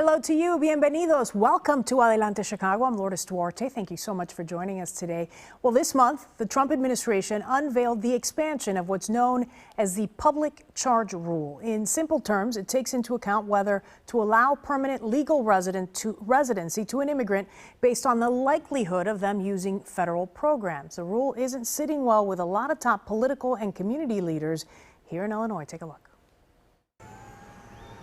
Hello to you. Bienvenidos. Welcome to Adelante Chicago. I'm Lourdes Duarte. Thank you so much for joining us today. Well, this month, the Trump administration unveiled the expansion of what's known as the public charge rule. In simple terms, it takes into account whether to allow permanent legal residency to an immigrant based on the likelihood of them using federal programs. The rule isn't sitting well with a lot of top political and community leaders here in Illinois. Take a look.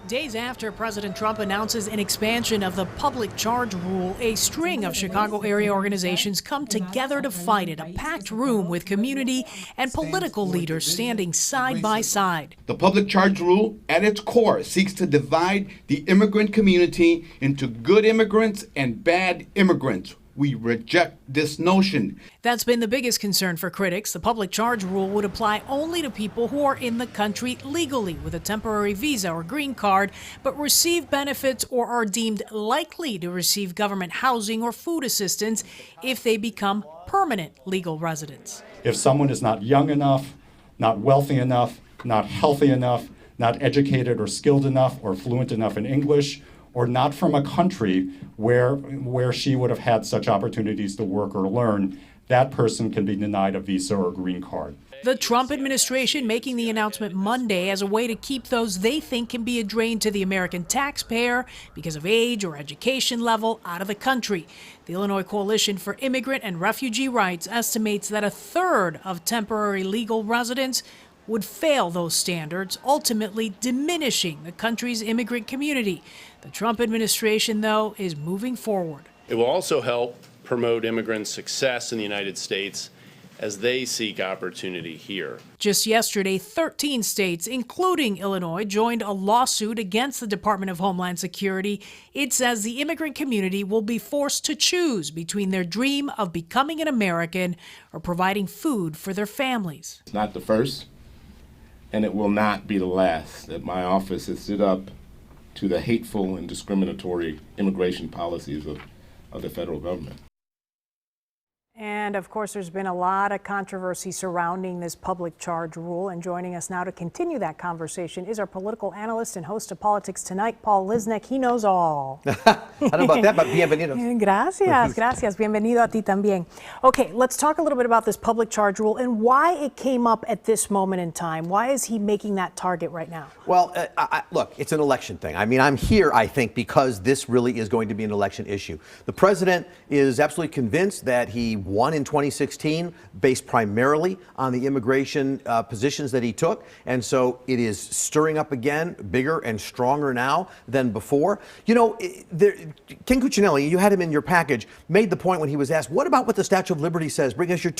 Days after President Trump announces an expansion of the public charge rule, a string of Chicago area organizations come together to fight it, a packed room with community and political leaders standing side by side. The public charge rule, at its core, seeks to divide the immigrant community into good immigrants and bad immigrants. We reject this notion. That's been the biggest concern for critics. The public charge rule would apply only to people who are in the country legally with a temporary visa or green card, but receive benefits or are deemed likely to receive government housing or food assistance if they become permanent legal residents. If someone is not young enough, not wealthy enough, not healthy enough, not educated or skilled enough or fluent enough in English, or not from a country where she would have had such opportunities to work or learn, that person can be denied a visa or green card. The Trump administration making the announcement Monday as a way to keep those they think can be a drain to the American taxpayer because of age or education level out of the country. The Illinois Coalition for Immigrant and Refugee Rights estimates that a third of temporary legal residents would fail those standards, ultimately diminishing the country's immigrant community. The Trump administration, though, is moving forward. It will also help promote immigrants' success in the United States as they seek opportunity here. Just yesterday, 13 states, including Illinois, joined a lawsuit against the Department of Homeland Security. It says the immigrant community will be forced to choose between their dream of becoming an American or providing food for their families. It's not the first, and it will not be the last that my office has stood up to the hateful and discriminatory immigration policies of the federal government. And of course, there's been a lot of controversy surrounding this public charge rule. And joining us now to continue that conversation is our political analyst and host of Politics Tonight, Paul Lisnek. He knows all. I don't know about that, but bienvenidos. Gracias. Bienvenido a ti también. Okay, let's talk a little bit about this public charge rule and why it came up at this moment in time. Why is he making that target right now? Well, look, it's an election thing. I mean, I'm here, I think, because this really is going to be an election issue. The president is absolutely convinced that he won in 2016 based primarily on the immigration positions that he took. And so it is stirring up again, bigger and stronger now than before. You know, Ken Cuccinelli, you had him in your package, made the point when he was asked, what about what the Statue of Liberty says? Bring us you're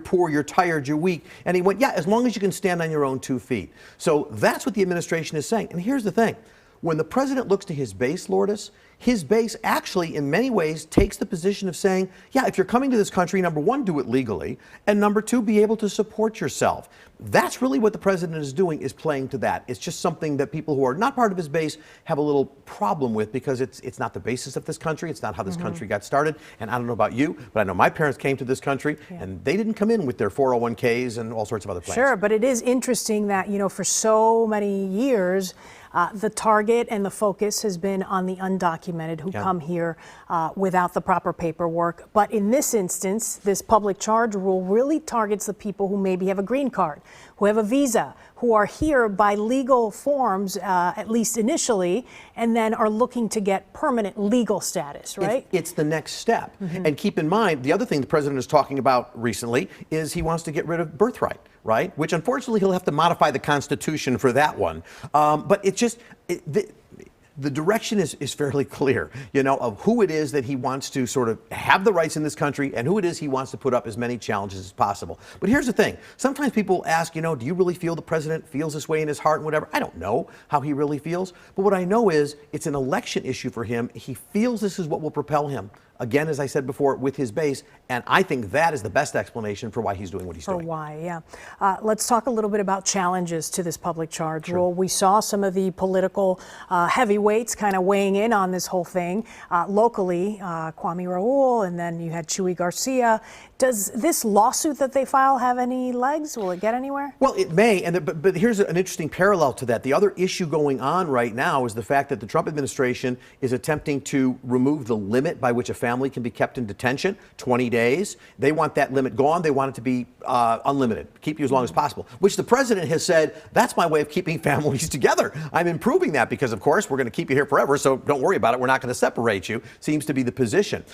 poor, you're tired, you're weak. And he went, yeah, as long as you can stand on your own 2 feet. So that's what the administration is saying. And here's the thing. When the president looks to his base, Lourdes, his base actually, in many ways, takes the position of saying, yeah, if you're coming to this country, number one, do it legally, and number two, be able to support yourself. That's really what the president is doing, is playing to that. It's just something that people who are not part of his base have a little problem with because it's not the basis of this country. It's not how this country got started. And I don't know about you, but I know my parents came to this country and they didn't come in with their 401ks and all sorts of other plans. Sure, but it is interesting that, you know, for so many years, the target and the focus has been on the undocumented who come here without the proper paperwork. But in this instance, this public charge rule really targets the people who maybe have a green card, who have a visa, who are here by legal forms, at least initially, and then are looking to get permanent legal status, right? It's the next step. And keep in mind, the other thing the president is talking about recently is he wants to get rid of birthright, right? Which unfortunately he'll have to modify the Constitution for that one. But it's just, the direction is fairly clear, you know, of who it is that he wants to sort of have the rights in this country and who it is he wants to put up as many challenges as possible. But here's the thing. Sometimes people ask, you know, do you really feel the president feels this way in his heart and whatever? I don't know how he really feels. But what I know is it's an election issue for him. He feels this is what will propel him again, as I said before, with his base. And I think that is the best explanation for why he's doing what he's doing. For why, yeah. Let's talk a little bit about challenges to this public charge rule. We saw some of the political heavyweights kind of weighing in on this whole thing. Locally, Kwame Raoul, and then you had Chuy Garcia. Does this lawsuit that they file have any legs? Will it get anywhere? Well, it may, but here's an interesting parallel to that. The other issue going on right now is the fact that the Trump administration is attempting to remove the limit by which a family can be kept in detention, 20 days. They want that limit gone. They want it to be unlimited, keep you as long as possible, which the president has said, that's my way of keeping families together. I'm improving that because, of course, we're going to keep you here forever, so don't worry about it. We're not going to separate you, seems to be the position.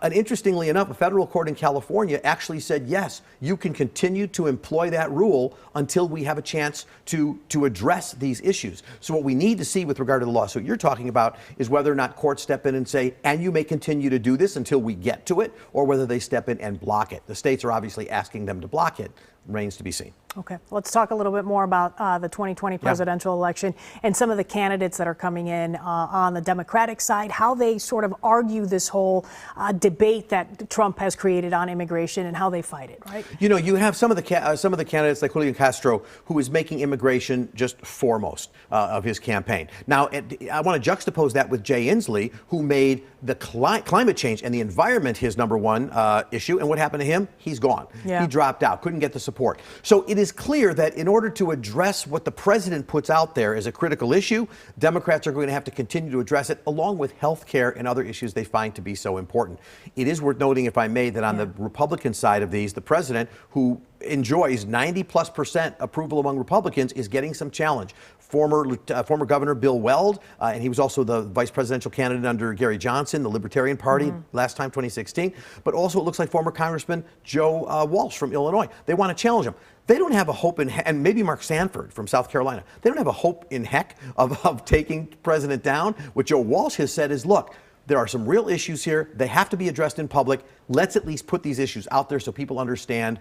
And interestingly enough, a federal court in California actually said, yes, you can continue to employ that rule until we have a chance to address these issues. So what we need to see with regard to the lawsuit you're talking about is whether or not courts step in and say, and you may continue to do this until we get to it, or whether they step in and block it. The states are obviously asking them to block it. Remains to be seen. Okay, let's talk a little bit more about the 2020 presidential election and some of the candidates that are coming in on the Democratic side, how they sort of argue this whole debate that Trump has created on immigration and how they fight it, right? You know, you have some of the candidates like Julian Castro, who is making immigration just foremost of his campaign. Now, I want to juxtapose that with Jay Inslee, who made the climate change and the environment his number one issue. And what happened to him? He's gone. Yeah. He dropped out, couldn't get the support. So it is clear that in order to address what the president puts out there as a critical issue, Democrats are going to have to continue to address it, along with health care and other issues they find to be so important. It is worth noting, if I may, that on the Republican side of these, the president, who enjoys 90+% approval among Republicans, is getting some challenge. Former Governor Bill Weld, and he was also the vice presidential candidate under Gary Johnson, the Libertarian Party, last time, 2016. But also it looks like former Congressman Joe Walsh from Illinois. They want to challenge him. They don't have a hope in, and maybe Mark Sanford from South Carolina, they don't have a hope in heck of taking President down. What Joe Walsh has said is, look, there are some real issues here. They have to be addressed in public. Let's at least put these issues out there so people understand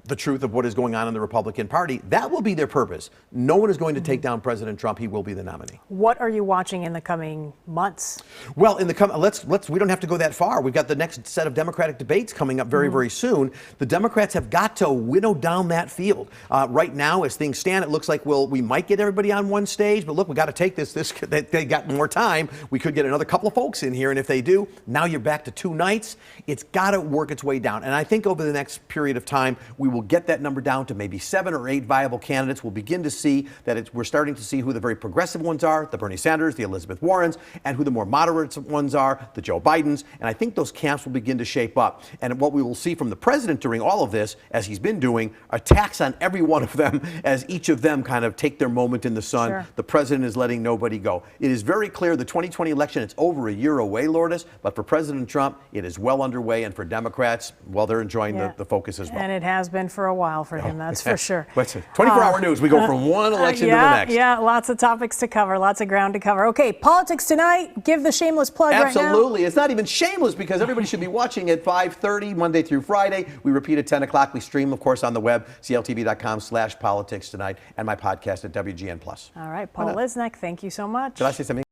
the truth of what is going on in the Republican Party. That will be their purpose. No one is going to take down President Trump. He will be the nominee. What are you watching in the coming months? Well, in the we don't have to go that far. We've got the next set of Democratic debates coming up very, very soon. The Democrats have got to winnow down that field. Right now, as things stand, it looks like we might get everybody on one stage, but look, we got to take this. They got more time. We could get another couple of folks in here, and if they do, now you're back to 2 nights. It's got to work its way down, and I think over the next period of time, we will get that number down to maybe 7 or 8 viable candidates. We'll begin to see that we're starting to see who the very progressive ones are, the Bernie Sanders, the Elizabeth Warrens, and who the more moderate ones are, the Joe Bidens. And I think those camps will begin to shape up. And what we will see from the president during all of this, as he's been doing, attacks on every one of them as each of them kind of take their moment in the sun. Sure. The president is letting nobody go. It is very clear the 2020 election, it's over a year away, Lourdes, but for President Trump, it is well underway. And for Democrats, well, they're enjoying the focus as well. And it has been for a while for him, that's for sure. 24-hour news. We go from one election to the next. Yeah, lots of topics to cover, lots of ground to cover. Okay, Politics Tonight. Give the shameless plug right now. Absolutely. It's not even shameless because everybody should be watching at 5:30 Monday through Friday. We repeat at 10 o'clock. We stream, of course, on the web, cltv.com/politicstonight, and my podcast at WGN+. All right, Paul Lisnek, thank you so much. Did I say something?